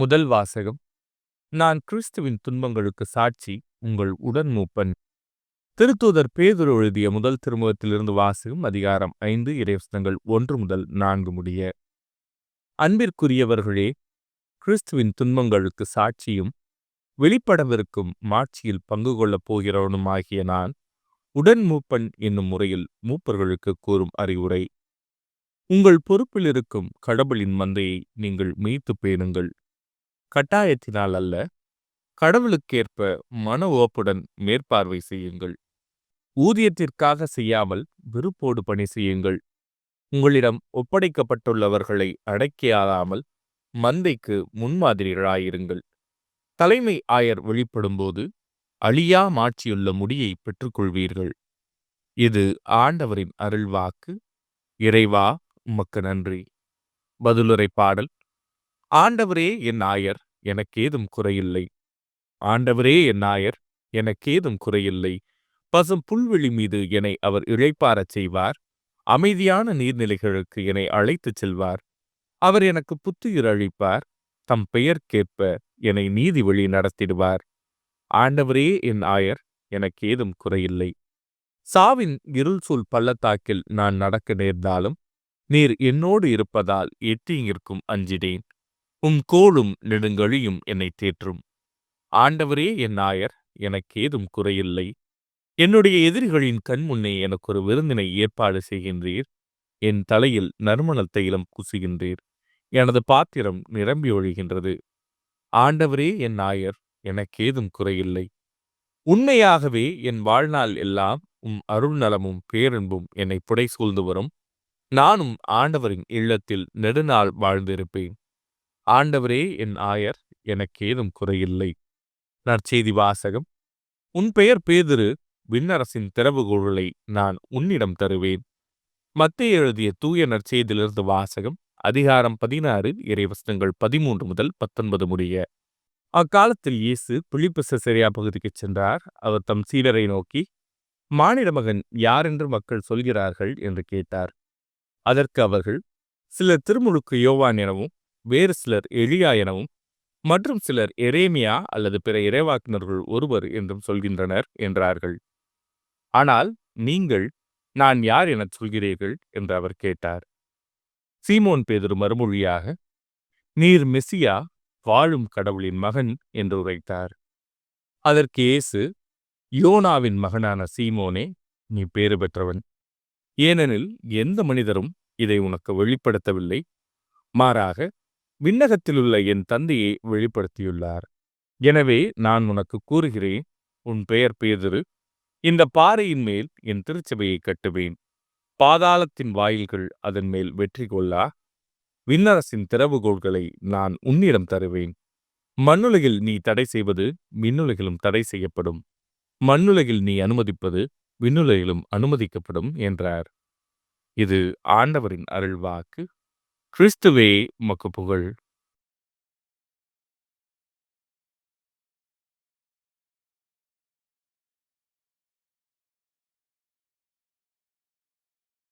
முதல் வாசகம். நான் கிறிஸ்துவின் துன்பங்களுக்கு சாட்சி, உங்கள் உடன் மூப்பன். திருத்தூதர் பேதுரு எழுதிய முதல் திருமுகத்திலிருந்து வாசகம். அதிகாரம் 5 இறைவசனங்கள் 1 முதல் 4 முடிய. அன்பிற்குரியவர்களே, கிறிஸ்துவின் துன்பங்களுக்கு சாட்சியும் வெளிப்படவிருக்கும் மாட்சியில் பங்கு கொள்ளப் போகிறவனுமாகிய நான் உடன் மூப்பன் என்னும் முறையில் மூப்பர்களுக்கு கூறும் அறிவுரை. உங்கள் பொறுப்பில் இருக்கும் கடவுளின் மந்தையை நீங்கள் மேய்த்து பேணுங்கள். கட்டாயத்தினால் அல்ல, கடவுளுக்கேற்ப மன ஓப்புடன் மேற்பார்வை செய்யுங்கள். ஊதியத்திற்காக செய்யாமல் விருப்போடு பணி செய்யுங்கள். உங்களிடம் ஒப்படைக்கப்பட்டுள்ளவர்களை அடக்கியாளாமல் மந்தைக்கு முன்மாதிரிகளாயிருங்கள். தலைமை ஆயர் வெளிப்படும்போது அழியா மாட்சியுள்ள முடியை பெற்றுக்கொள்வீர்கள். இது ஆண்டவரின் அருள்வாக்கு. இறைவா, உமக்கு நன்றி. பதிலுரை பாடல். ஆண்டவரே என் ஆயர், எனக்கேதும் குறையில்லை. ஆண்டவரே என் ஆயர், எனக்கேதும் குறையில்லை. பசும் புல்வெளி மீது என்னை அவர் இளைப்பாரச் செய்வார். அமைதியான நீர்நிலைகளுக்கு என்னை அழைத்துச் செல்வார். அவர் எனக்கு புத்துயிர் அளிப்பார். தம் பெயர்க்கேற்ப என்னை நீதி வழி நடத்திடுவார். ஆண்டவரே என் ஆயர், எனக்கேதும் குறையில்லை. சாவின் இருள் சூழ் பள்ளத்தாக்கில் நான் நடக்க நேர்ந்தாலும் நீர் என்னோடு இருப்பதால் எத்தீங்கிற்கும் அஞ்சிடேன். கோலும் நெடுங்கழியும் என்னை தேற்றும். ஆண்டவரே என் ஆயர், எனக்கேதும் குறையில்லை. என்னுடைய எதிரிகளின் கண்முன்னே எனக்கு ஒரு விருந்தினை ஏற்பாடு செய்கின்றீர். என் தலையில் நறுமண தைலம் பூசுகின்றீர். எனது பாத்திரம் நிரம்பி ஒழிகின்றது. ஆண்டவரே என் ஆயர், எனக்கேதும் குறையில்லை. உண்மையாகவே என் வாழ்நாள் எல்லாம் அருள் நலமும் பேரன்பும் என்னை புடை சூழ்ந்து வரும். நானும் ஆண்டவரின் இல்லத்தில் நெடுநாள் வாழ்ந்திருப்பேன். ஆண்டவரே என் ஆயர், எனக்கேதும் குறையில்லை. நற்செய்தி வாசகம். உன் பெயர் பேதுரு, விண்ணரசின் திறவுகோல்களை நான் உன்னிடம் தருவேன். மத்தேயு எழுதிய தூய நற்செய்தியிலிருந்து வாசகம். அதிகாரம் 16 இறைவசனங்கள் 13 முதல் 19 முடிய. அக்காலத்தில் இயேசு பிலிப்பு செசரியா பகுதிக்குச் சென்றார். அவர் தம் சீடரை நோக்கி, மானிட மகன் யாரென்று மக்கள் சொல்கிறார்கள் என்று கேட்டார். அதற்கு அவர்கள், சிலர் திருமுழுக்கு யோவான் எனவும், வேறு சிலர் எலியா எனவும், மற்றும் சிலர் எரேமியா அல்லது பிற இறைவாக்கினர்கள் ஒருவர் என்றும் சொல்கின்றனர் என்றார்கள். ஆனால் நீங்கள் நான் யார் எனச் சொல்கிறீர்கள் என்று அவர் கேட்டார். சீமோன் பேதுரு மறுமொழியாக, நீர் மெசியா, வாழும் கடவுளின் மகன் என்று உரைத்தார். அதற்கு இயேசு, யோனாவின் மகனான சீமோனே, நீ பேறு பெற்றவன். ஏனெனில் எந்த மனிதரும் இதை உனக்கு வெளிப்படுத்தவில்லை, மாறாக விண்ணகத்திலுள்ள என் தந்தையை வெளிப்படுத்தியுள்ளார். எனவே நான் உனக்கு கூறுகிறேன், உன் பெயர் பேதுரு. இந்த பாறையின் மேல் என் திருச்சபையை கட்டுவேன். பாதாளத்தின் வாயில்கள் அதன் மேல் வெற்றி கொள்ளா. விண்ணரசின் திறவுகோல்களை நான் உன்னிடம் தருவேன். மண்ணுலகில் நீ தடை செய்வது விண்ணுலகிலும் தடை செய்யப்படும். மண்ணுலகில் நீ அனுமதிப்பது விண்ணுலகிலும் அனுமதிக்கப்படும் என்றார். இது ஆண்டவரின் அருள்வாக்கு. கிறிஸ்துவே உமக்கு புகழ்.